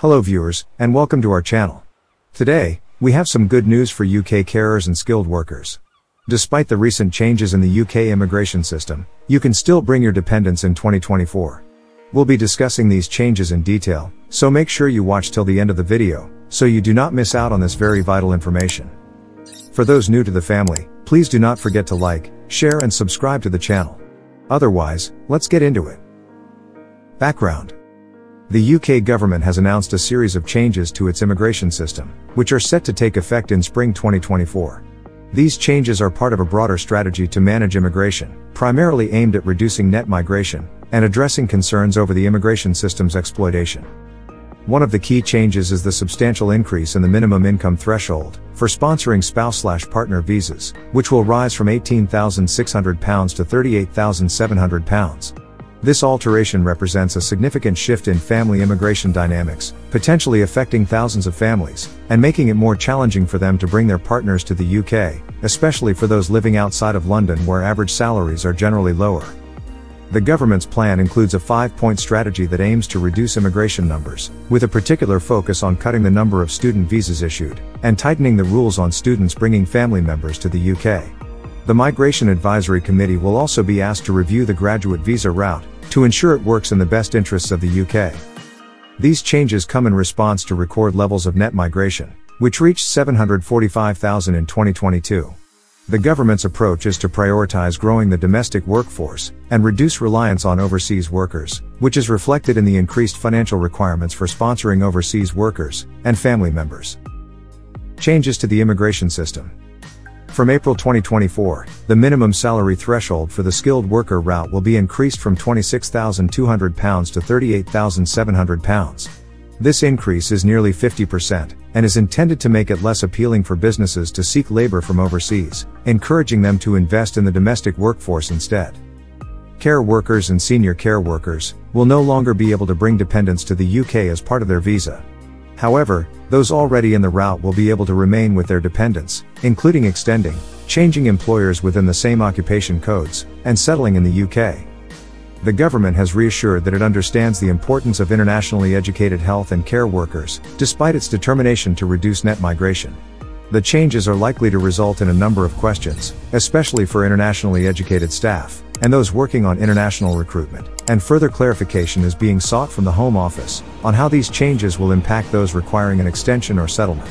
Hello viewers, and welcome to our channel. Today, we have some good news for UK carers and skilled workers. Despite the recent changes in the UK immigration system, you can still bring your dependents in 2024. We'll be discussing these changes in detail, so make sure you watch till the end of the video, so you do not miss out on this very vital information. For those new to the family, please do not forget to like, share and subscribe to the channel. Otherwise, let's get into it. Background. The UK government has announced a series of changes to its immigration system, which are set to take effect in spring 2024. These changes are part of a broader strategy to manage immigration, primarily aimed at reducing net migration, and addressing concerns over the immigration system's exploitation. One of the key changes is the substantial increase in the minimum income threshold for sponsoring spouse/partner visas, which will rise from £18,600 to £38,700. This alteration represents a significant shift in family immigration dynamics, potentially affecting thousands of families, and making it more challenging for them to bring their partners to the UK, especially for those living outside of London where average salaries are generally lower. The government's plan includes a 5-point strategy that aims to reduce immigration numbers, with a particular focus on cutting the number of student visas issued, and tightening the rules on students bringing family members to the UK. The Migration Advisory Committee will also be asked to review the graduate visa route, to ensure it works in the best interests of the UK. These changes come in response to record levels of net migration, which reached 745,000 in 2022. The government's approach is to prioritize growing the domestic workforce, and reduce reliance on overseas workers, which is reflected in the increased financial requirements for sponsoring overseas workers, and family members. Changes to the immigration system. From April 2024, the minimum salary threshold for the skilled worker route will be increased from £26,200 to £38,700. This increase is nearly 50%, and is intended to make it less appealing for businesses to seek labor from overseas, encouraging them to invest in the domestic workforce instead. Care workers and senior care workers will no longer be able to bring dependents to the UK as part of their visa. However, those already in the route will be able to remain with their dependents, including extending, changing employers within the same occupation codes, and settling in the UK. The government has reassured that it understands the importance of internationally educated health and care workers, despite its determination to reduce net migration. The changes are likely to result in a number of questions, especially for internationally educated staff, and those working on international recruitment, and further clarification is being sought from the Home Office, on how these changes will impact those requiring an extension or settlement.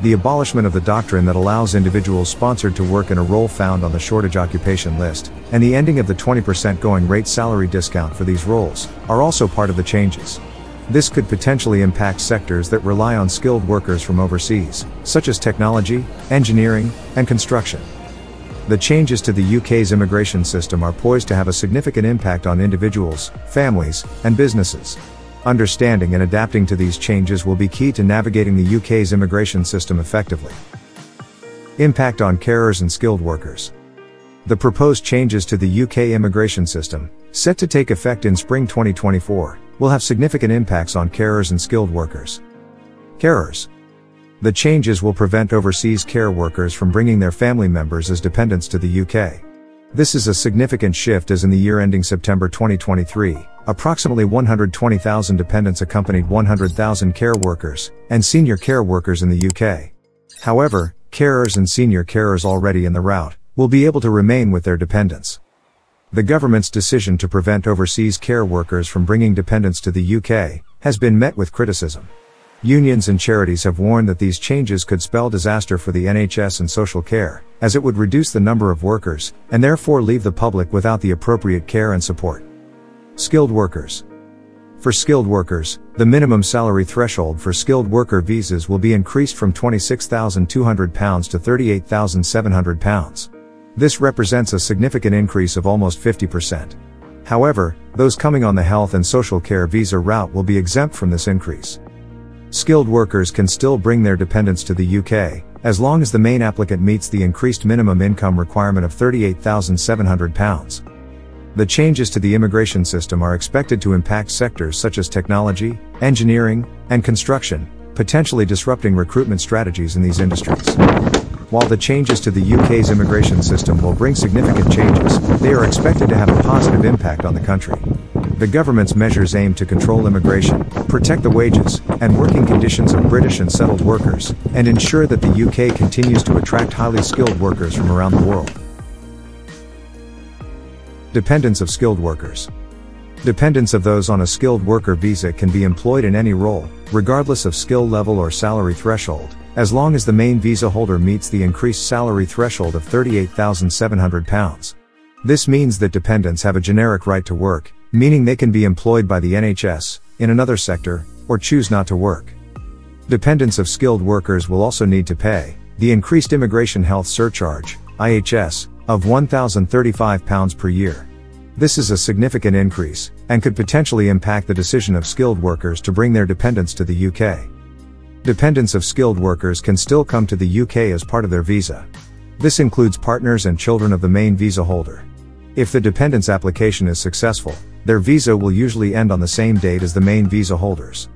The abolishment of the doctrine that allows individuals sponsored to work in a role found on the shortage occupation list, and the ending of the 20% going rate salary discount for these roles, are also part of the changes. This could potentially impact sectors that rely on skilled workers from overseas, such as technology, engineering, and construction. The changes to the UK's immigration system are poised to have a significant impact on individuals, families, and businesses. Understanding and adapting to these changes will be key to navigating the UK's immigration system effectively. Impact on carers and skilled workers. The proposed changes to the UK immigration system, set to take effect in spring 2024, will have significant impacts on carers and skilled workers. Carers. The changes will prevent overseas care workers from bringing their family members as dependents to the UK. This is a significant shift as in the year ending September 2023, approximately 120,000 dependents accompanied 100,000 care workers, and senior care workers in the UK. However, carers and senior carers already in the route, will be able to remain with their dependents. The government's decision to prevent overseas care workers from bringing dependents to the UK, has been met with criticism. Unions and charities have warned that these changes could spell disaster for the NHS and social care, as it would reduce the number of workers, and therefore leave the public without the appropriate care and support. Skilled workers. For skilled workers, the minimum salary threshold for skilled worker visas will be increased from £26,200 to £38,700. This represents a significant increase of almost 50%. However, those coming on the health and social care visa route will be exempt from this increase. Skilled workers can still bring their dependents to the UK, as long as the main applicant meets the increased minimum income requirement of £38,700. The changes to the immigration system are expected to impact sectors such as technology, engineering, and construction, potentially disrupting recruitment strategies in these industries. While the changes to the UK's immigration system will bring significant changes, they are expected to have a positive impact on the country. The government's measures aim to control immigration, protect the wages and working conditions of British and settled workers, and ensure that the UK continues to attract highly skilled workers from around the world. Dependents of skilled workers. Dependents of those on a skilled worker visa can be employed in any role, regardless of skill level or salary threshold, as long as the main visa holder meets the increased salary threshold of £38,700. This means that dependents have a generic right to work, meaning they can be employed by the NHS, in another sector, or choose not to work. Dependents of skilled workers will also need to pay the increased Immigration Health Surcharge, IHS, of £1,035 per year. This is a significant increase, and could potentially impact the decision of skilled workers to bring their dependents to the UK. Dependents of skilled workers can still come to the UK as part of their visa. This includes partners and children of the main visa holder. If the dependent's application is successful, their visa will usually end on the same date as the main visa holders.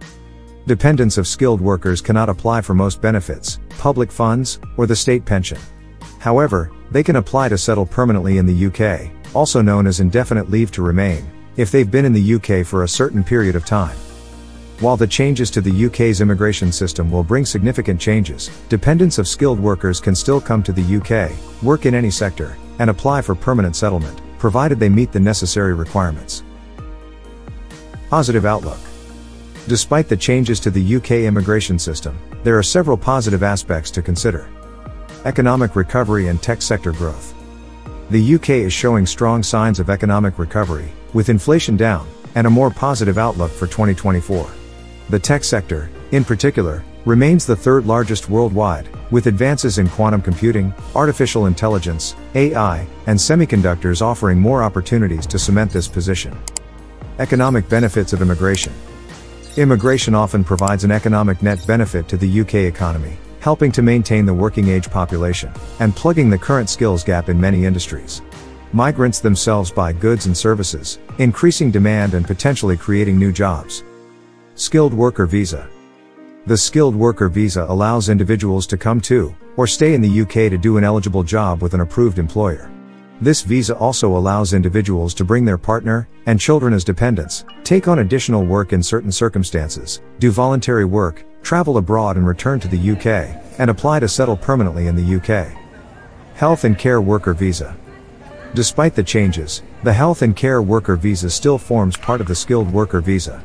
Dependents of skilled workers cannot apply for most benefits, public funds, or the state pension. However, they can apply to settle permanently in the UK, also known as indefinite leave to remain, if they've been in the UK for a certain period of time. While the changes to the UK's immigration system will bring significant changes, dependents of skilled workers can still come to the UK, work in any sector, and apply for permanent settlement, provided they meet the necessary requirements. Positive outlook. Despite the changes to the UK immigration system, there are several positive aspects to consider. Economic recovery and tech sector growth. The UK is showing strong signs of economic recovery, with inflation down, and a more positive outlook for 2024. The tech sector, in particular, remains the third largest worldwide, with advances in quantum computing, artificial intelligence, AI, and semiconductors offering more opportunities to cement this position. Economic benefits of immigration. Immigration often provides an economic net benefit to the UK economy, helping to maintain the working age population, and plugging the current skills gap in many industries. Migrants themselves buy goods and services, increasing demand and potentially creating new jobs. Skilled worker visa. The skilled worker visa allows individuals to come to, or stay in the UK to do an eligible job with an approved employer. This visa also allows individuals to bring their partner and children as dependents, take on additional work in certain circumstances, do voluntary work, travel abroad and return to the UK, and apply to settle permanently in the UK. Health and Care Worker Visa. Despite the changes, the Health and Care Worker Visa still forms part of the Skilled Worker Visa.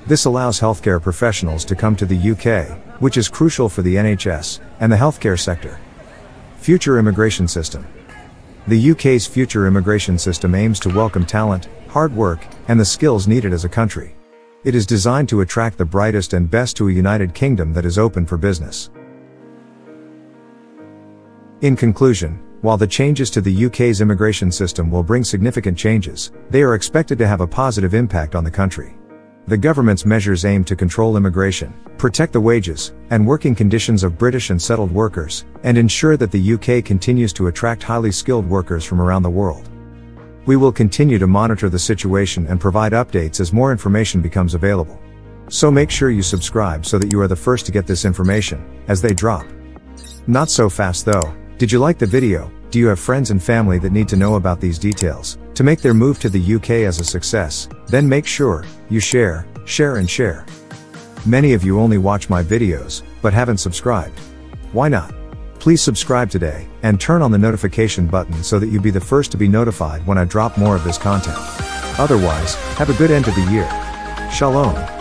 This allows healthcare professionals to come to the UK, which is crucial for the NHS and the healthcare sector. Future immigration system. The UK's future immigration system aims to welcome talent, hard work, and the skills needed as a country. It is designed to attract the brightest and best to a United Kingdom that is open for business. In conclusion, while the changes to the UK's immigration system will bring significant changes, they are expected to have a positive impact on the country. The government's measures aim to control immigration, protect the wages and working conditions of British and settled workers, and ensure that the UK continues to attract highly skilled workers from around the world. We will continue to monitor the situation and provide updates as more information becomes available. So make sure you subscribe so that you are the first to get this information as they drop. Not so fast though. Did you like the video? Do you have friends and family that need to know about these details to make their move to the UK as a success? Then make sure you share, and share. Many of you only watch my videos, but haven't subscribed. Why not? Please subscribe today, and turn on the notification button so that you be the first to be notified when I drop more of this content. Otherwise, have a good end to the year. Shalom.